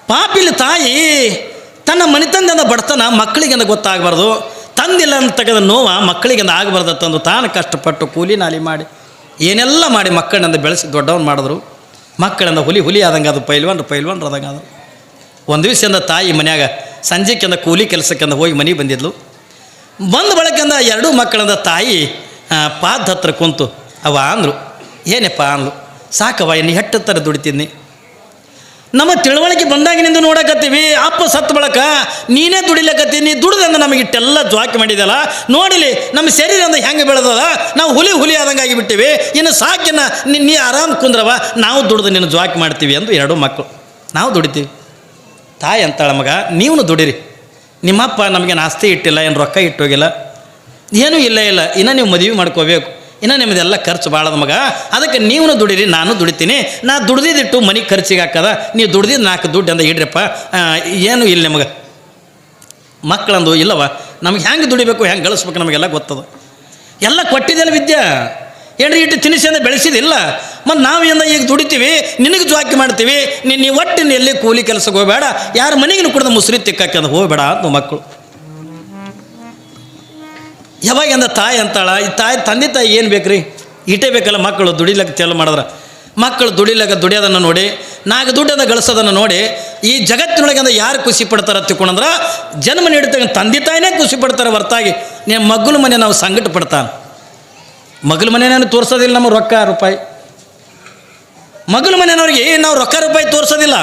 ಪಾಪಿಲಿ ತಾಯಿ ತನ್ನ ಮನೆತನದಿಂದ ಬಡತನ ಮಕ್ಕಳಿಗೆ ಗೊತ್ತಾಗಬಾರ್ದು, ತಂದಿಲ್ಲ ಅಂತ ತೆಗೆದ ನೋವು ಮಕ್ಕಳಿಗೆ ಆಗಬಾರ್ದು ತಂದು ತಾನು ಕಷ್ಟಪಟ್ಟು ಕೂಲಿ ನಾಲಿ ಮಾಡಿ ಏನೆಲ್ಲ ಮಾಡಿ ಮಕ್ಕಳನ್ನ ಬೆಳೆಸಿ ದೊಡ್ಡವನು ಮಾಡಿದ್ರು. ಮಕ್ಕಳಿಂದ ಹುಲಿ ಆದಂಗೆ ಅದು ಪೈಲ್ವಾನ್ರು ಆದಂಗೆ ಅದು. ಒಂದು ದಿವಸದಿಂದ ತಾಯಿ ಮನ್ಯಾಗ ಸಂಜೆಕ್ಕಿಂದ ಕೂಲಿ ಕೆಲಸಕ್ಕಿಂದ ಹೋಗಿ ಮನೆಗೆ ಬಂದಿದ್ಲು. ಬಂದ ಬಳಕಿಂದ ಎರಡೂ ಮಕ್ಕಳಿಂದ ತಾಯಿ ಪಾದ ಹತ್ರ ಕುಂತು ಅವ ಅಂದರು, ಏನಪ್ಪ ಅಂದ್ಲು, ಸಾಕವ ನೀ ಹೆಟ್ಟತ್ತರ ದುಡಿತಿದ್ನಿ, ನಮ್ಮ ತಿಳುವಳಿಕೆ ಬಂದಾಗಿನಿಂದ ನೋಡಕತ್ತೀವಿ, ಅಪ್ಪ ಸತ್ತು ಬಳಕ ನೀನೇ ದುಡಿಲಕತ್ತೀನಿ, ದುಡ್ದಂದ್ರೆ ನಮಗೆ ಇಟ್ಟೆಲ್ಲ ಜ್ವಾಕಿ ಮಾಡಿದಲ್ಲ, ನೋಡಿಲಿ ನಮ್ಮ ಶರೀರದ ಹೆಂಗೆ ಬೆಳೆದದ, ನಾವು ಹುಲಿ ಆದಂಗೆ ಆಗಿಬಿಟ್ಟಿವಿ, ಇನ್ನು ಸಾಕಿನ ನೀ ಆರಾಮ್ ಕುಂದ್ರವ, ನಾವು ದುಡ್ದು ನಿನ್ನ ಜ್ವಾಕಿ ಮಾಡ್ತೀವಿ ಅಂದು ಎರಡೂ ಮಕ್ಕಳು. ನಾವು ದುಡಿತೀವಿ. ತಾಯಿ ಅಂತಾಳ, ಮಗ ನೀವು ದುಡಿರಿ, ನಿಮ್ಮಪ್ಪ ನಮಗೆ ಆಸ್ತಿ ಇಟ್ಟಿಲ್ಲ, ಏನು ರೊಕ್ಕ ಇಟ್ಟೋಗಿಲ್ಲ, ಏನೂ ಇಲ್ಲ, ಇನ್ನು ನೀವು ಮದುವೆ ಮಾಡ್ಕೋಬೇಕು, ಇನ್ನು ನಿಮ್ಮದೆಲ್ಲ ಖರ್ಚು ಭಾಳದ ಮಗ, ಅದಕ್ಕೆ ನೀವು ದುಡಿರಿ, ನಾನು ದುಡಿತೀನಿ, ನಾ ದುಡ್ದಿದ್ದಿಟ್ಟು ಮನೆಗೆ ಖರ್ಚಿಗೆ ಹಾಕದ, ನೀವು ದುಡ್ದಿದ್ದು 4 ದುಡ್ಡು ಅಂದ ಇಡ್ರಪ್ಪ, ಏನೂ ಇಲ್ಲ ನಿಮಗೆ. ಮಕ್ಕಳಂದು ಇಲ್ಲವ, ನಮ್ಗೆ ಹೆಂಗೆ ದುಡಿಬೇಕು, ಹೆಂಗೆ ಗಳಿಸ್ಬೇಕು ನಮಗೆಲ್ಲ ಗೊತ್ತದ, ಎಲ್ಲ ಕೊಟ್ಟಿದ್ದೆಲ್ಲ ವಿದ್ಯೆ, ಏನ್ರಿ ಇಟ್ಟು ತಿನಿಸಿಂದ ಬೆಳೆಸಿದಿಲ್ಲ, ಮತ್ತು ನಾವಿಂದ ಈಗ ದುಡಿತೀವಿ, ನಿನಗೆ ಜ್ವಾಕಿ ಮಾಡ್ತೀವಿ, ನೀವು ಒಟ್ಟಿನ ಎಲ್ಲಿ ಕೂಲಿ ಕೆಲಸಕ್ಕೆ ಹೋಗಬೇಡ, ಯಾರ ಮನೆಗೂ ಕುಡ್ದು ಮುಸುರಿ ತಿಕ್ಕಾಕಿ ಅದು ಹೋಗಬೇಡ ಅಂತ ಮಕ್ಕಳು. ಯಾವಾಗ ತಾಯಿ ಅಂತಾಳ, ಈ ತಂದೆ ತಾಯಿ ಏನು ಬೇಕ್ರಿ, ಇಟೇ ಬೇಕಲ್ಲ, ಮಕ್ಕಳು ದುಡಿಲಕ್ಕೆ ಚಾಲು ಮಾಡಿದ್ರೆ, ಮಕ್ಕಳು ದುಡಿಯೋದನ್ನು ನೋಡಿ 4 ದುಡ್ಡನ್ನು ಗಳಿಸೋದನ್ನು ನೋಡಿ ಈ ಜಗತ್ತಿನೊಳಗೆ ಯಾರು ಖುಷಿ ಪಡ್ತಾರೆ ತಿಳ್ಕೊಂಡ್ರೆ, ಜನ್ಮ ನೀಡ್ತಕ್ಕ ತಂದೆ ತಾಯಿನೇ ಖುಷಿ ಪಡ್ತಾರೆ ಹೊರತಾಗಿ ನೀವು ಮಗ್ಗಲ ಮನೆ ನಾವು ಸಂಕಟ ಪಡ್ತಾನೆ. ಮಗ್ಲ ಮನೆಯನ್ನು ತೋರಿಸೋದಿಲ್ಲ ನಮಗೆ ರೊಕ್ಕ ರೂಪಾಯಿ, ಮಗ್ಲ ಮನೆಯವ್ರಿಗೆ ನಾವು ರೊಕ್ಕ ರೂಪಾಯಿ ತೋರಿಸೋದಿಲ್ಲ,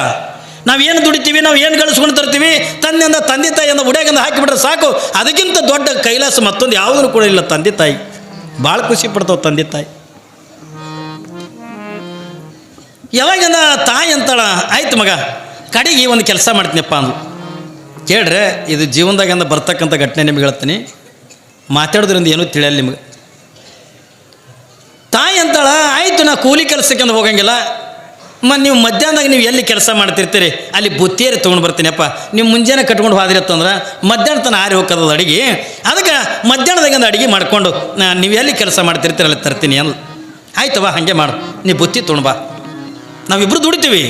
ನಾವು ಏನು ದುಡಿತೀವಿ, ನಾವು ಏನು ಗಳಿಸ್ಕೊಂಡು ತರ್ತೀವಿ, ತಂದೆ ತಾಯಿಯಿಂದ ಉಡ್ಯಾಗಂದ ಹಾಕಿಬಿಟ್ರೆ ಸಾಕು, ಅದಕ್ಕಿಂತ ದೊಡ್ಡ ಕೈಲಾಸ ಮತ್ತೊಂದು ಯಾವುದೂ ಕೂಡ ಇಲ್ಲ. ತಂದೆ ತಾಯಿ ಭಾಳ ಖುಷಿ ಪಡ್ತಾವೆ ತಂದೆ ತಾಯಿ. ಯಾವಾಗಿಂದ ತಾಯಿ ಅಂತಾಳ, ಆಯ್ತು ಮಗ ಕಡೆಗೆ ಒಂದು ಕೆಲಸ ಮಾಡ್ತೀನಿಪ್ಪ ಅಂದು ಕೇಳ್ರೆ, ಇದು ಜೀವನದಾಗಿಂದ ಬರ್ತಕ್ಕಂಥ ಘಟನೆ ನಿಮ್ಗೆ ಹೇಳ್ತೀನಿ, ಮಾತಾಡೋದ್ರಿಂದ ಏನೂ ತಿಳಿಯಲ್ಲ ನಿಮಗೆ. ತಾಯಿ ಅಂತಾಳ, ಆಯಿತು ನಾ ಕೂಲಿ ಕೆಲಸಕ್ಕೆ ಹೋಗಂಗಿಲ್ಲ, ನೀವು ಮಧ್ಯಾಹ್ನದಾಗ ನೀವು ಎಲ್ಲಿ ಕೆಲಸ ಮಾಡ್ತಿರ್ತೀರಿ ಅಲ್ಲಿ ಬುತ್ತಿಯರಿ ತೊಗೊಂಡು ಬರ್ತೀನಿಯಪ್ಪ, ನೀವು ಮುಂಜಾನೆ ಕಟ್ಕೊಂಡು ಹೋದಿರತ್ತಂದ್ರೆ ಮಧ್ಯಾಹ್ನ ತನ ಆರಿ ಹೋಗೋದು ಅಡುಗೆ, ಅದಕ್ಕೆ ಮಧ್ಯಾಹ್ನದಾಗಿಂದ ಅಡುಗೆ ಮಾಡ್ಕೊಂಡು ನೀವು ಎಲ್ಲಿ ಕೆಲಸ ಮಾಡ್ತಿರ್ತೀರಿ ಅಲ್ಲಿ ತರ್ತೀನಿ ಅಂದು. ಆಯ್ತವ ಹಾಗೆ ಮಾಡು, ನೀವು ಬುತ್ತಿ ತೊಗೊಂಡು ಬಾ, ನಾವಿಬ್ಬರು ದುಡಿತೀವಿ,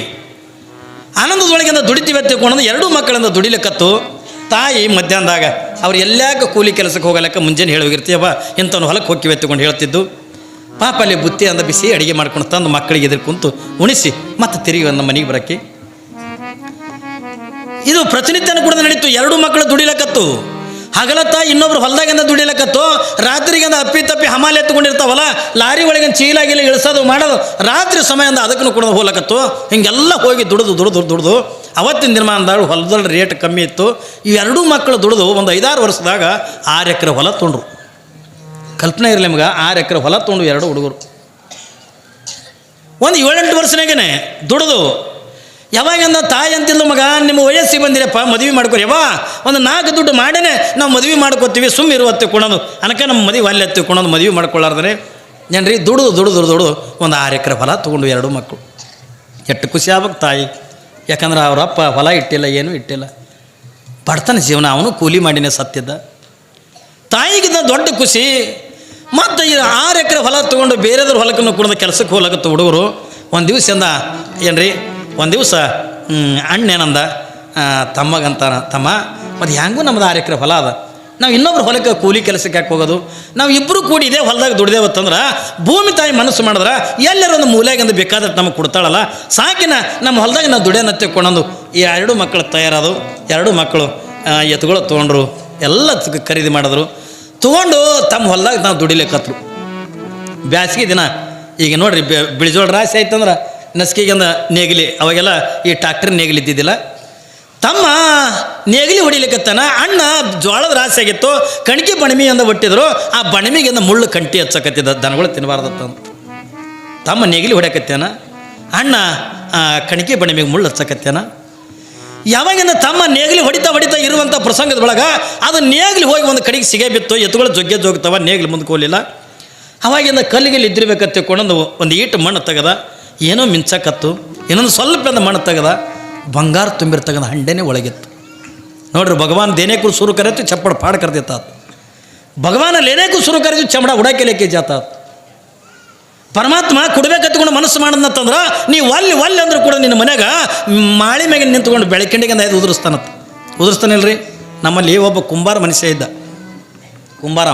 ಆನಂದದೊಳಗಿಂದ ದುಡಿತೀವಿ ಅಂತ ತಿಳ್ಕೊಂಡು ಎರಡೂ ಮಕ್ಕಳಿಂದ ದುಡಿಲಿಕ್ಕತ್ತು. ತಾಯಿ ಮಧ್ಯಾಹ್ನದಾಗ ಅವ್ರು ಎಲ್ಲಾಕ ಕೂಲಿ ಕೆಲಸಕ್ಕೆ ಹೋಗಲಕ್ಕ ಮುಂಜಾನೆ ಹೇಳಿ ಹೋಗಿರ್ತೀಯಪ್ಪ, ಇಂಥವ್ನು ಹೊಲಕ್ಕೆ ಹೋಗಿವೆ ತಗೊಂಡು ಹೇಳ್ತಿದ್ದು. ಪಾಪ ಅಲ್ಲಿ ಬುತ್ತಿ ಅಂದ ಬಿಸಿ ಅಡುಗೆ ಮಾಡ್ಕೊಂಡು ತಂದು ಮಕ್ಕಳಿಗೆ ಎದುರು ಕುಂತು ಉಣಿಸಿ ಮತ್ತೆ ತಿರುಗಿ ನಮ್ಮ ಮನೆಗೆ ಬರೋಕ್ಕೆ. ಇದು ಪ್ರತಿನಿತ್ಯನೂ ಕೂಡ ನಡೀತು. ಎರಡೂ ಮಕ್ಕಳು ದುಡಿಲಕತ್ತು, ಹಗಲತ್ತ ಇನ್ನೊಬ್ರು ಹೊಲದಾಗಿಂದ ದುಡಿಲಕತ್ತು, ರಾತ್ರಿಗಿಂದ ಅಪ್ಪಿ ತಪ್ಪಿ ಹಮಾಲಿ ಎತ್ಕೊಂಡಿರ್ತಾವಲ್ಲ, ಲಾರಿ ಒಳಗಿನ ಚೀಲಾಗಿಲ್ಲ ಇಳಿಸೋದು ಮಾಡೋದು, ರಾತ್ರಿ ಸಮಯ ಅಂದ ಅದಕ್ಕೂ ಕೂಡ ಹೋಗ್ಲಕತ್ತು. ಹಿಂಗೆಲ್ಲ ಹೋಗಿ ದುಡಿದು ಅವತ್ತಿನ ದಿನ ಅಂದಾಳು ಹೊಲದಲ್ಲಿ ರೇಟ್ ಕಮ್ಮಿ ಇತ್ತು. ಈ ಎರಡೂ ಮಕ್ಕಳು ದುಡಿದು ಒಂದು 5-6 ವರ್ಷದಾಗ 6 ಎಕರೆ ಹೊಲ ತೊಗೊಂಡ್ರು. ಕಲ್ಪನೆ ಇರಲಿ ನಿಮ್ಗೆ, 6 ಎಕರೆ ಹೊಲ ತೊಗೊಂಡು ಎರಡು ಹುಡುಗರು ಒಂದು 7-8 ವರ್ಷನಾಗೇ ದುಡಿದು. ಯಾವಾಗಿಂದ ತಾಯಿ ಅಂತಿಲ್ಲ, ಮಗ ನಿಮ್ಮ ವಯಸ್ಸಿಗೆ ಬಂದಿರಪ್ಪ ಮದುವೆ ಮಾಡ್ಕೊರಿ, ಯವ್ವ ಒಂದು 4 ದುಡ್ಡು ಮಾಡೇನೆ ನಾವು ಮದುವೆ ಮಾಡ್ಕೋತೀವಿ, ಸುಮ್ಮನೆ ಇರುವತ್ತೆ ಕೊಡೋದು ಅನಕ ನಮ್ಮ ಮದುವೆ ಅಲ್ಲಿ ಹತ್ತಿಕೊಂಡೋದು ಮದುವೆ ಮಾಡ್ಕೊಳ್ಳಾರ್ದ್ರೆ ಏನ್ರಿ ದುಡಿದು ಒಂದು 6 ಎಕರೆ ಹೊಲ ತೊಗೊಂಡು ಎರಡು ಮಕ್ಕಳು. ಎಷ್ಟು ಖುಷಿ ಆಗ್ಬೇಕು ತಾಯಿ, ಯಾಕಂದ್ರೆ ಅವರಪ್ಪ ಹೊಲ ಇಟ್ಟಿಲ್ಲ, ಏನೂ ಇಟ್ಟಿಲ್ಲ, ಬಡತನ ಜೀವನ, ಅವನು ಕೂಲಿ ಮಾಡಿನೇ ಸತ್ತಿದ್ದ. ತಾಯಿಗಿಂತ ದೊಡ್ಡ ಖುಷಿ. ಮತ್ತು ಈ 6 ಎಕರೆ ಹೊಲ ತೊಗೊಂಡು ಬೇರೆದ್ರ ಹೊಲಕ್ಕನ್ನು ಕೂಡ ಕೆಲಸಕ್ಕೆ ಹೋಗ್ಲಕತ್ತು ಹುಡುಗರು. ಒಂದು ದಿವಸದಿಂದ ಏನ್ರಿ, ಒಂದು ದಿವಸ ಅಣ್ಣೇನಂದ ತಮ್ಮಗಂತಾನ, ತಮ್ಮ ಮತ್ತು ಹೆಂಗೂ ನಮ್ಮದು 6 ಎಕರೆ ಹೊಲ ಅದ, ನಾವು ಇನ್ನೊಬ್ರು ಹೊಲಕ್ಕೆ ಕೂಲಿ ಕೆಲಸಕ್ಕೆ ಯಾಕೆ ಹೋಗೋದು, ನಾವು ಇಬ್ಬರು ಕೂಡಿ ಇದೇ ಹೊಲದಾಗ ದುಡ್ದೇವತ್ತಂದ್ರೆ ಭೂಮಿ ತಾಯಿ ಮನಸ್ಸು ಮಾಡಿದ್ರೆ ಎಲ್ಲರ ಒಂದು ಮೂಲೆಗಂದು ಬೇಕಾದ್ರೆ ನಮಗೆ ಕೊಡ್ತಾಳಲ್ಲ, ಸಾಕಿನ ನಮ್ಮ ಹೊಲದಾಗ ನಾವು ದುಡಿಯೋನ ತೆಕ್ಕೊಂಡಂದು. ಈ 2 ಮಕ್ಕಳು ತಯಾರಾದವು. 2 ಮಕ್ಕಳು ಎತ್ತುಗಳು ತೊಗೊಂಡ್ರು, ಎಲ್ಲ ಖರೀದಿ ಮಾಡಿದ್ರು, ತೊಗೊಂಡು ತಮ್ಮ ಹೊಲದಾಗ ನಾವು ದುಡಿಲಿಕ್ಕತ್ರು. ಬ್ಯಾಸಿಗೆ ದಿನ ಈಗ ನೋಡ್ರಿ, ಬಿಳಿಜೋಳ ರಾಶಿ ಆಯ್ತಂದ್ರೆ ನಸ್ಕಿಗೆಂದ ನೇಗಿಲಿ, ಅವಾಗೆಲ್ಲ ಈ ಟ್ಯಾಕ್ಟರ್ ನೇಗಿಲಿ ಇದ್ದಿದ್ದಿಲ್ಲ. ತಮ್ಮ ನೇಗಿಲಿ ಹೊಡಿಲಿಕ್ಕತ್ತಾನ, ಅಣ್ಣ ಜೋಳದ ರಾಶಿ ಆಗಿತ್ತು, ಕಣಿಕೆ ಬಣಿಮಿ ಅಂದ ಒಟ್ಟಿದ್ರು, ಆ ಬಣಿಮಿಗಿಂದ ಮುಳ್ಳು ಕಂಟಿ ಹಚ್ಚಕತ್ತಿದ್ದ, ದನಗಳು ತಿನ್ನಬಾರ್ದತ್ತಂತ. ತಮ್ಮ ನೇಗಿಲಿ ಹೊಡ್ಯಾಕತ್ತೇನ, ಅಣ್ಣ ಕಣಿಕೆ ಬಣಿಮಿಗೆ ಮುಳ್ಳು ಹಚ್ಚಕತ್ತೇನ. ಯಾವಾಗಿಂದ ತಮ್ಮ ನೇಗಿಲಿ ಹೊಡಿತಾ ಇರುವಂಥ ಪ್ರಸಂಗದೊಳಗೆ ಅದು ನೇಗಿಲಿ ಹೋಗಿ ಒಂದು ಕಡೆಗೆ ಸಿಗೇ ಬಿತ್ತು, ಎತ್ತುಗಳು ಜೋಗ್ತಾವ, ನೇಗಿಲಿ ಮುಂದಕ್ಕೆ ಹೋಗಲಿಲ್ಲ. ಅವಾಗಿಂದ ಕಲ್ಲಿಗೆಲ್ಲಿ ಇದ್ದಿರ್ಬೇಕತ್ತೆ ಕೊಂಡೊಂದು ಒಂದು ಈಟು ಮಣ್ಣು ತೆಗೆದ, ಏನೋ ಮಿಂಚಕತ್ತು, ಇನ್ನೊಂದು ಸ್ವಲ್ಪ ಮಣ್ಣು ತೆಗೆದ, ಬಂಗಾರ ತುಂಬಿರ್ತಕ್ಕಂಥ ಹಂಡೆನೇ ಒಳಗಿತ್ತು. ನೋಡ್ರಿ, ಭಗವಾನ್ ದೇನೇಕು ಸುರು ಕರೆತು ಚಪ್ಪಡ ಪಾಡು ಕರೆದಿತ್ತ, ಭಗವಾನ ಲೇನೇಕು ಸುರು ಕರೆದು ಚಮಡ ಉಡಾಕೆ ಲೇಕೆ ಜಾತ. ಪರಮಾತ್ಮ ಕೊಡ್ಬೇಕತ್ಕೊಂಡು ಮನಸ್ಸು ಮಾಡಂತಂದ್ರೆ ನೀವು ಒಲ್ಲೆ ಅಂದ್ರೂ ಕೂಡ ನಿನ್ನ ಮನ್ಯಾಗ ಮಾಳಿ ಮ್ಯಾಗ ನಿಂತ್ಕೊಂಡು ಬೆಳಕಿಂಡಿಗೆ ಐದು ಉದುರಿಸ್ತಾನಿಲ್ರಿ. ನಮ್ಮಲ್ಲಿ ಒಬ್ಬ ಕುಂಬಾರ ಮನುಷ್ಯ ಇದ್ದ, ಕುಂಬಾರ.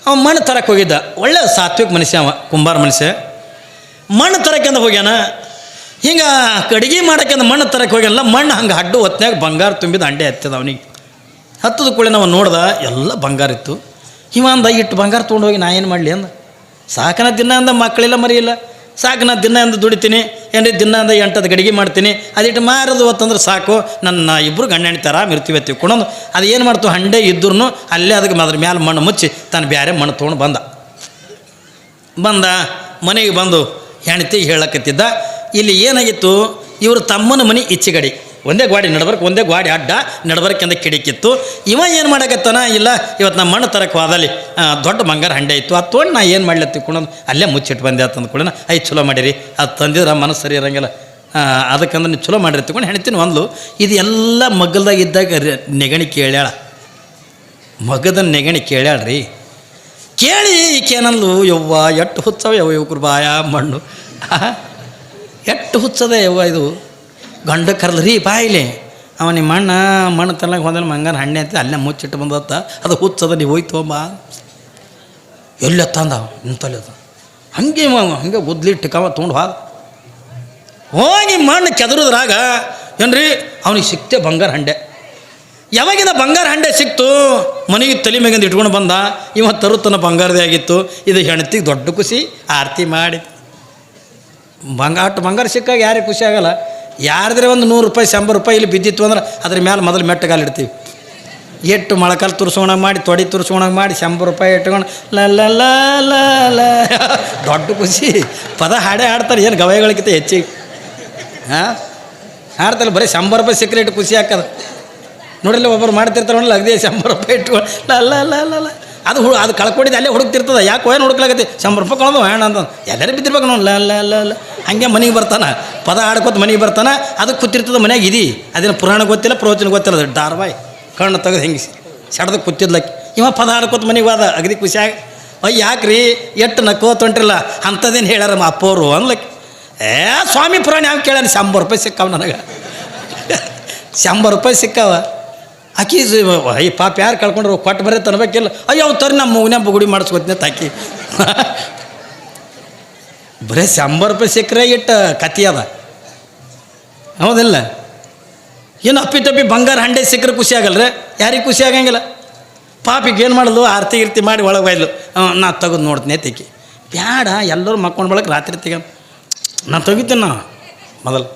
ಅವ ಮಣ್ಣು ತರಕ್ಕೆ ಹೋಗಿದ್ದ. ಒಳ್ಳೆ ಸಾತ್ವಿಕ ಮನುಷ್ಯ ಅವ, ಕುಂಬಾರ ಮನುಷ್ಯ. ಮಣ್ಣು ತರಕ್ಕೆಂದು ಹೋಗ್ಯಾನ. ಹಿಂಗೆ ಅಡುಗೆ ಮಾಡೋಕ್ಕೆಂದು ಮಣ್ಣು ತರಕ್ಕೆ ಹೋಗ್ಯಾನಲ್ಲ, ಮಣ್ಣು ಹಂಗೆ ಅಡ್ಡು ಹೊತ್ನ್ಯಾಗ ಬಂಗಾರ ತುಂಬಿದ ಅಂಡೆ ಹತ್ತದ ಅವನಿಗೆ. ಹತ್ತದ ಕೂಡ ನಾವು ನೋಡ್ದೆ ಎಲ್ಲ ಬಂಗಾರ ಇತ್ತು. ಇವ ಅಂದ ಇಟ್ಟು ಬಂಗಾರ ತೊಗೊಂಡು ಹೋಗಿ ನಾ ಏನು ಮಾಡಲಿ ಅಂದ. ಸಾಕನ ದಿನ ಅಂದ ಮಕ್ಕಳೆಲ್ಲ ಮರಿಯಿಲ್ಲ, ಸಾಕು ನಾ ದಿನ ಅಂದ ದುಡಿತೀನಿ, ಏನ್ರಿ ದಿನ ಅಂದ 8 ಗಡಿಗೆ ಮಾಡ್ತೀನಿ, ಅದಿಟ್ಟು ಮಾರೋದು ಹೊತ್ತಂದ್ರೆ ಸಾಕು, ನನ್ನ ಇಬ್ಬರು ಗಂಡ ಹೆಣ್ತಿ ಆರಾಮ ಇರ್ತೀವಿ ತಿಳ್ಕೊಂಡು ಅದು ಏನು ಮಾಡ್ತು, ಹಂಡೆ ಇದ್ರೂ ಅಲ್ಲೇ ಅದಕ್ಕೆ ಅದ್ರ ಮ್ಯಾಲೆ ಮಣ್ಣು ಮುಚ್ಚಿ ತಾನು ಬೇರೆ ಮಣ್ಣು ತೊಗೊಂಡು ಬಂದ ಮನೆಗೆ ಬಂದು ಹೆಣ್ತಿಗೆ ಹೇಳಕತ್ತಿದ್ದ. ಇಲ್ಲಿ ಏನಾಗಿತ್ತು, ಇವರು ತಮ್ಮನ ಮನೆ ಈಚೆಗಡಿ ಒಂದೇ ಗಾಡಿ ನಡ್ಬರ್ಕ್, ಒಂದೇ ಗಾಡಿ ಅಡ್ಡ ನಡ್ಬರ್ಕೆಂದ ಕಿಡಿಕಿತ್ತು. ಇವ ಏನು ಮಾಡಕತ್ತಾನ, ಇಲ್ಲ ಇವತ್ತು ನಮ್ಮ ಮಣ್ಣು ತರಕ್ಕೆ ಹೋದಲ್ಲಿ ದೊಡ್ಡ ಬಂಗಾರ ಹಂಡೆ ಇತ್ತು, ಅದು ತೊಗೊಂಡು ನಾ ಏನು ಮಾಡ್ಲಿ ತಿಳ್ಕೊಂಡು ಅಲ್ಲೇ ಮುಚ್ಚಿಟ್ಟು ಬಂದೆ ಅಂತಂದು ಕೂಡ ಐದು ಚಲೋ ಮಾಡಿರಿ, ಅದು ತಂದಿದ್ರೆ ಮನಸ್ಸು ಸರಿ ಇರೋಂಗಿಲ್ಲ, ಅದಕ್ಕಂದ್ರೆ ನೀವು ಚಲೋ ಮಾಡಿರಿ ತಿಳ್ಕೊಂಡು ಹೆಣ್ತೀನಿ ಒಂದು. ಇದು ಎಲ್ಲ ಮಗ್ಗಲ್ದಾಗ ಇದ್ದಾಗ ನೆಗಣಿ ಕೇಳ್ಯಾಳ, ಮಗದ ನೆಗಣಿ ಕೇಳ್ಯಾಳ್ರಿ. ಕೇಳಿ ಈಕೇನಂದು ಯವ್ವ ಎಟ್ಟು ಹುಚ್ಚವ ಯವ್ವ ಯುವಕರು ಬಾಯ ಮಣ್ಣು ಎಟ್ಟು ಹುಚ್ಚದೆ ಯವ್ವ ಇದು. ಗಂಡ ಕರೆದ್ರಿ ಬಾಯಿಲೆ ಅವ ನಿಮ್ಮ ಮಣ್ಣು ತರ್ಲಕ್ಕೆ ಹೋದಲ್ಲಿ ಮಂಗಾರ ಹಣ್ಣೆ ಅಂತ ಅಲ್ಲೇ ಮುಚ್ಚಿಟ್ಟು ಬಂದತ್ತ, ಅದು ಹುಚ್ಚದ ನೀವು ಹೋಯ್ತು ಬಾ ಎಲ್ಲತ್ತಂದ ನಿಂತಲ್ಲಿ ಅದು ಹಂಗೆ ಗುದ್ಲಿಟ್ಟು ಕವ ತೊಗೊಂಡು ಹೋಗಿ ಮಣ್ಣು ಕೆದರುದ್ರಾಗ ಏನ್ರಿ ಅವನಿಗೆ ಸಿಕ್ತೆ ಬಂಗಾರ ಹಂಡೆ. ಯಾವಾಗಿಂದ ಬಂಗಾರ ಹಂಡೆ ಸಿಕ್ತು, ಮನೆಗೆ ತಲೆ ಮೇಗಿಂದ ಇಟ್ಕೊಂಡು ಬಂದ. ಇವ ತರುತ್ತನ ಬಂಗಾರದೇ ಆಗಿತ್ತು. ಇದು ಹೆಣ್ತಿಗೆ ದೊಡ್ಡ ಖುಷಿ, ಆರತಿ ಮಾಡಿ ಬಂಗಾರ ಸಿಕ್ಕಾಗ ಯಾರಿಗೆ ಖುಷಿ ಆಗಲ್ಲ. ಯಾರ್ದ್ರೆ ಒಂದು 100 ರೂಪಾಯಿ 100 ರೂಪಾಯಿ ಇಲ್ಲಿ ಬಿದ್ದಿತ್ತು ಅಂದ್ರೆ ಅದ್ರ ಮೇಲೆ ಮೊದಲು ಮೆಟ್ಟಗಾಲಿಡ್ತೀವಿ. ಎಟ್ಟು ಮೊಳಕಾಲು ತುರ್ಸೋಣಾಗ ಮಾಡಿ, ತೊಡಿ ತುರ್ಸೋಣಾಗ ಮಾಡಿ 100 ರೂಪಾಯಿ ಇಟ್ಕೊಂಡು ಲ ದೊಡ್ಡ ಖುಷಿ. ಪದ ಹಾಡೇ ಹಾಡ್ತಾರೆ, ಏನು ಗವಾಯಿಗಳಿಗಿಂತ ಹೆಚ್ಚಿಗೆ ಹಾಡ್ತಾರೆ. ಬರೀ 100 ರೂಪಾಯಿ ಸಿಕ್ಕರೆ ಇಟ್ಟು ಖುಷಿ ಹಾಕದ ನೋಡಿಲ್ಲ. ಒಬ್ಬರು ಮಾಡ್ತಿರ್ತಾರೆ ನೋಡಲ್ಲ, ಅಗದಿ 100 ರೂಪಾಯಿ ಇಟ್ಕೊಂಡು ಲ ಅದು ಕಳ್ಕೊಂಡಿದ್ದು ಅಲ್ಲೇ ಹುಡುಕ್ತಿರ್ತದೆ. ಯಾಕೆ ಏನು ಹುಡುಕ್ಲಾಗತ್ತೆ, 100 ರೂಪಾಯಿ ಕಳೆದು ಹೇಳ ಅಂತ ಎಲ್ಲರೂ ಬಿದ್ದಿರ್ಬೇಕು ನೋಡಿ. ಲ ಹಂಗೆ ಮನೆಗೆ ಬರ್ತಾನೆ, ಪದ ಆಡ್ಕೊತ ಮನೆಗೆ ಬರ್ತಾನೆ. ಅದಕ್ಕೆ ಕೂತಿರ್ತದೆ ಮನ್ಯಾಗ ಇದಿ, ಅದೇನು ಪುರಾಣ ಗೊತ್ತಿಲ್ಲ, ಪ್ರವಚನ ಗೊತ್ತಿಲ್ಲ. ಅದು ಡಾರ್ಬಾಯ್ ಕಣ್ಣು ತೆಗೆದು ಹೆಂಗೆ ಸಡ್ದಕ್ಕೆ ಕೂತಿದ್ಲಕ್ಕೆ. ಇವ ಪದ ಆಡ್ಕೊತ ಮನೆಗೆ ಹೋದ ಅಗದಿ ಖುಷಿಯಾಗಿ. ಯಾಕ್ರಿ ಎಷ್ಟು ನಕ್ಕೋತ ಹೊಂಟ್ರಿಲ್ಲ, ಅಂಥದ್ದೇನು ಹೇಳ್ಯಾರ ಅಪ್ಪವರು ಅನ್ಲಕ್ಕೆ. ಸ್ವಾಮಿ ಪುರಾಣ ಯಾವ ಕೇಳ್ಯಾನ, 100 ರೂಪಾಯಿ ಸಿಕ್ಕಾವ ನನಗೆ 100 ರೂಪಾಯಿ ಸಿಕ್ಕಾವ. ಆಕಿ ಅಯ್ಯ ಪಾಪ ಯಾರು ಕಳ್ಕೊಂಡ್ರು ಕೊಟ್ಟು ಬರೀ ತರಬೇಕಿಲ್ಲ. ಅಯ್ಯೋ ಅವು ತರಿ ನಮ್ಮ ಮಗನ ಬುಗುಡಿ ಮಾಡಿಸ್ಕೊತೀನಿ ತಾಕಿ ಬರೀ 100 ರೂಪಾಯಿ ಸಿಕ್ಕರೆ ಇಟ್ಟು ಕತಿ ಅದ, ಹೌದಿಲ್ಲ? ಏನು ಅಪ್ಪಿ ಬಂಗಾರ ಹಂಡೆ ಸಿಕ್ಕರೆ ಖುಷಿ ಆಗಲ್ರಿ, ಯಾರಿಗೆ ಖುಷಿ ಆಗಂಗಿಲ್ಲ. ಪಾಪಿಗೆ ಏನು ಮಾಡೋದು, ಆರತಿ ಗಿರ್ತಿ ಮಾಡಿ ಒಳಗೆ ಬೈಲು, ನಾ ತೆಗೆದು ನೋಡ್ತೀನಿ ತೆಗಿ ಬ್ಯಾಡ. ಎಲ್ಲರೂ ಮಕ್ಕೊಂಡು ಬಳಕೆ ರಾತ್ರಿ ತೆಗ ನಾನು ತೆಗಿತೀನಿ. ನಾ ಮೊದಲು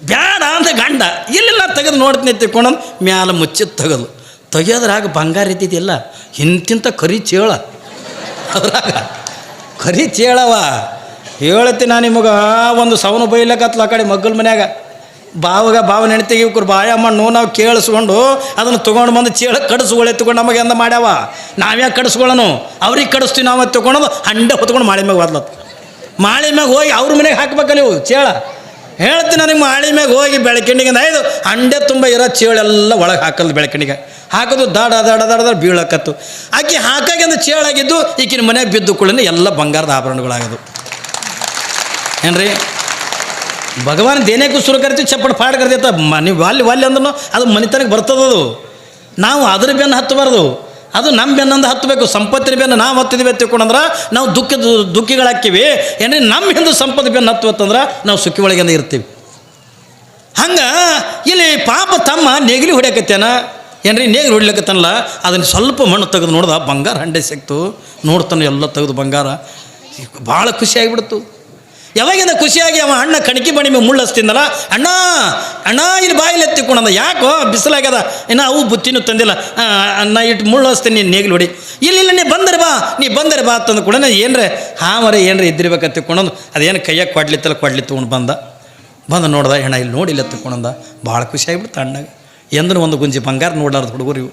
ಬ್ಯಾಡ ಅಂತ ಗಂಡ ಇಲ್ಲ ತೆಗೆದು ನೋಡ್ತೀನಿ ತಿಳ್ಕೊಂಡಂದು ಮ್ಯಾಲ ಮುಚ್ಚಿದ ತೆಗಿಯೋದ್ರಾಗ ಬಂಗಾರ ಇದ್ದಿದ್ದಿಲ್ಲ, ಇಂತಿಂತ ಕರಿ ಚೇಳ ಅದ್ರಾಗ ಕರಿ ಚೇಳವ. ಹೇಳ್ತೀನಿ ನಾನು ನಿಮಗೆ, ಒಂದು ಸವನು ಬೈಲಕತ್ಲ ಆ ಕಡೆ ಮಗ್ಗಲ ಮನ್ಯಾಗ ಬಾವನ ಹೆಣ್ತಿಗೆ ಇವ್ರು ಬಾಯ ಮಣ್ಣು ನಾವು ಕೇಳಿಸ್ಕೊಂಡು ಅದನ್ನು ತೊಗೊಂಡು ಬಂದು ಚೇಳ ಕಡಿಸ್ಕೊಳ್ಳೆ ಎತ್ಕೊಂಡು ನಮಗೆ ಎಂದ ಮಾಡ್ಯಾವ. ನಾವ್ಯಾಕೆ ಕಡಿಸ್ಕೊಳ್ಳೋನು, ಅವ್ರಿಗೆ ಕಡಿಸ್ತೀವಿ ನಾವು ತೊಗೊಂಡು ಹಂಡೆ ಹೊತ್ಕೊಂಡು ಮಾಳಿ ಮ್ಯಾಗ ಹೋದ್ಲತ್ತು. ಮಾಳಿ ಮ್ಯಾಗ ಹೋಗಿ ಅವ್ರ ಮನೆಗೆ ಹಾಕ್ಬೇಕಲ್ಲ ಇವು ಚೇಳ. ಹೇಳ್ತೀನಿ ನನಗೆ ಮಾಳಿ ಮ್ಯಾಗ ಹೋಗಿ ಬೆಳಕಿಂಡಿಗೆ ಐದು ಹಂಡೆ ತುಂಬ ಇರೋ ಚೇಳೆಲ್ಲ ಒಳಗೆ ಹಾಕಲ್ದು, ಬೆಳಕಿಂಡಿಗೆ ಹಾಕೋದು ದಾಡ ಬೀಳಕತ್ತು. ಆಕೆ ಹಾಕಾಗಿ ಅಂದ್ರೆ ಚೇಳಾಗಿದ್ದು ಈಕಿನ ಮನೆಗೆ ಬಿದ್ದು ಕೂಡ ಎಲ್ಲ ಬಂಗಾರದ ಆಭರಣಗಳಾಗೋದು. ಏನ್ರಿ ಭಗವಾನ್ ದೇನೇಕು ಸುರು ಕರಿತೀವಿ, ಚಪ್ಪಡು ಪಾಡು ಕರಿತೈತ. ನೀವು ವಾಲ್ಯ ಅಂದ್ರೂ ಅದು ಮನೆತನಕ್ಕೆ ಬರ್ತದದು. ನಾವು ಅದ್ರ ಬೆನ್ನು ಹತ್ತಬಾರ್ದು, ಅದು ನಮ್ಮ ಬೆನ್ನಂದ ಹತ್ತಬೇಕು. ಸಂಪತ್ತಿನ ಬೆನ್ನು ನಾವು ಹತ್ತಿದ್ವಿ ತಿಳ್ಕೊಂಡ್ರೆ ನಾವು ದುಃಖಿಗಳಾಕ್ತೀವಿ. ಏನ್ರಿ ನಮ್ಮ ಹಿಂದೆ ಸಂಪತ್ತು ಬೆನ್ನು ಹತ್ತುವತ್ತಂದ್ರೆ ನಾವು ಸುಖಿ ಒಳಗಿಂದ ಇರ್ತೀವಿ. ಹಂಗೆ ಇಲ್ಲಿ ಪಾಪ ತಮ್ಮ ನೇಗಿಲಿ ಹೊಡ್ಯಾಕತ್ತೇನ, ಏನ್ರಿ ನೇಗಿಲು ಹೊಡ್ಲಿಕ್ಕತ್ತನಲ್ಲ, ಅದನ್ನು ಸ್ವಲ್ಪ ಮಣ್ಣು ತೆಗೆದು ನೋಡ್ದ ಬಂಗಾರ ಹಂಡೆ ಸಿಕ್ತು. ನೋಡ್ತಾನೆ ಎಲ್ಲ ತೆಗೆದು ಬಂಗಾರ, ಭಾಳ ಖುಷಿಯಾಗಿಬಿಡ್ತು. ಯಾವಾಗಿಂದ ಖುಷಿಯಾಗಿ ಅವ ಅಣ್ಣ ಕಣಕಿ ಬಣಿ ಮೇಲೆ ಮುಳ್ಳು ಹಚ್ತಿದ್ದಲ್ಲ, ಅಣ್ಣ ಇಲ್ಲಿ ಬಾಯಿಲೆ ಎತ್ತಿಕೊಂಡ. ಯಾಕೋ ಬಿಸಿಲಾಗ್ಯದ, ಇನ್ನು ಅವು ಬುತ್ತಿನೂ ತಂದಿಲ್ಲ, ನಾ ಇಟ್ಟು ಮುಳ್ಳು ಹಚ್ತೀನಿ, ನೀನು ನೇಗಿಲು ಹೊಡಿ. ಇಲ್ಲ ನೀ ಬಂದರೆ ಬಾ ಅಂತಂದು ಕೂಡ ಏನ್ರೆ ಮರೆ ಏನ್ರಿ ಇದ್ದಿರ್ಬೇಕಂತ ತಿಳ್ಕೊಂಡಂದು ಅದೇನು ಕೈಯಾಗ ಕೊಡ್ಲಿ ತೊಗೊಂಡು ಬಂದು ನೋಡ್ದ. ಹೆಣ ಇಲ್ಲಿ ನೋಡಿಲ್ಲ ತಿಳ್ಕೊಂಡ ಭಾಳ ಖುಷಿಯಾಗಿಬಿಡ್ತು ಅಣ್ಣಗೆ. ಎಂದ್ರೂ ಒಂದು ಗುಂಜಿ ಬಂಗಾರ ನೋಡಾರ್ದು ಹುಡುಗರು ಇವು.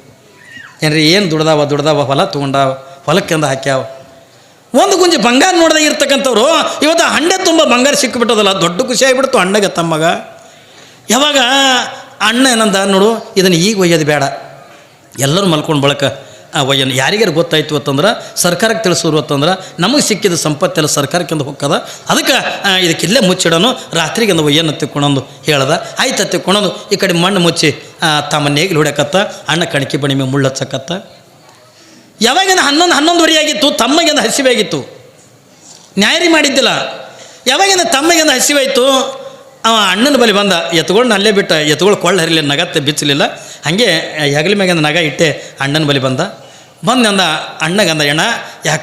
ಏನ್ರಿ ಏನು ದುಡ್ದಾವ ಹೊಲ ತೊಗೊಂಡಾವ, ಹೊಲಕ್ಕೆಂದ ಹಾಕ್ಯಾವ. ಒಂದು ಗುಂಜಿ ಬಂಗಾರ ನೋಡ್ದಾಗ ಇರ್ತಕ್ಕಂಥವ್ರು ಇವತ್ತು ಹಂಡೆ ತುಂಬ ಬಂಗಾರ ಸಿಕ್ಕಿಬಿಟ್ಟದಲ್ಲ, ದೊಡ್ಡ ಖುಷಿಯಾಗಿಬಿಡ್ತು ಅಣ್ಣಗೆ ತಮ್ಮಗ. ಯಾವಾಗ ಅಣ್ಣ ಏನಂದ, ನೋಡು ಇದನ್ನು ಈಗ ಒಯ್ಯೋದು ಬೇಡ, ಎಲ್ಲರೂ ಮಲ್ಕೊಂಡು ಬಳಕ ಒಯ್ಯನ ಯಾರಿಗಾರು ಗೊತ್ತಾಯ್ತು ಅಂತಂದ್ರೆ ಸರ್ಕಾರಕ್ಕೆ ತಿಳಿಸೋರು ಅಂತಂದ್ರೆ ನಮಗೆ ಸಿಕ್ಕಿದ ಸಂಪತ್ತೆಲ್ಲ ಸರ್ಕಾರಕ್ಕಿಂದ ಹೋಗ್ತದ, ಅದಕ್ಕೆ ಇದಕ್ಕಿಲ್ಲೇ ಮುಚ್ಚಿಡೋನು, ರಾತ್ರಿಗಿಂದ ಒಯ್ಯನ ತಿಕ್ಕೊಳೊಂದು ಹೇಳ್ದ. ಆಯ್ತು ತಿಕ್ಕೊಳೋದು ಈ ಕಡೆ ಮಣ್ಣು ಮುಚ್ಚಿ ತಮ್ಮ ನೇಗಿಲು ಹೊಡ್ಯಕತ್ತ, ಅಣ್ಣ ಕಣಕಿ ಬಣಿ ಮೇಲೆ ಮುಳ್ಳಚ್ಚಕತ್ತ. ಯಾವಾಗಿಂದ 11:11 ಆಗಿತ್ತು, ತಮ್ಮಗಿಂದ ಹಸಿವೆ ಆಗಿತ್ತು, ನ್ಯಾಯರಿ ಮಾಡಿದ್ದಿಲ್ಲ. ಯಾವಾಗಿಂದ ತಮ್ಮಗಿಂದ ಹಸಿವಾಯಿತು, ಅವ ಅಣ್ಣನ ಬಳಿ ಬಂದ, ಎತ್ಕೊಂಡು ಅಲ್ಲೇ ಬಿಟ್ಟ, ಎತ್ಗಳು ಕೊಳ್ಳ ಹರಿಲಿಲ್ಲ, ನಗತ್ತೆ ಬಿಚ್ಚಲಿಲ್ಲ, ಹಾಗೆ ಹೆಗಲ ಮ್ಯಾಗಿಂದ ನಗ ಇಟ್ಟೆ ಅಣ್ಣನ ಬಳಿ ಬಂದ. ಬಂದಂದ ಅಣ್ಣಗಂದ, ಅಣ್ಣ ಯಾಕೆ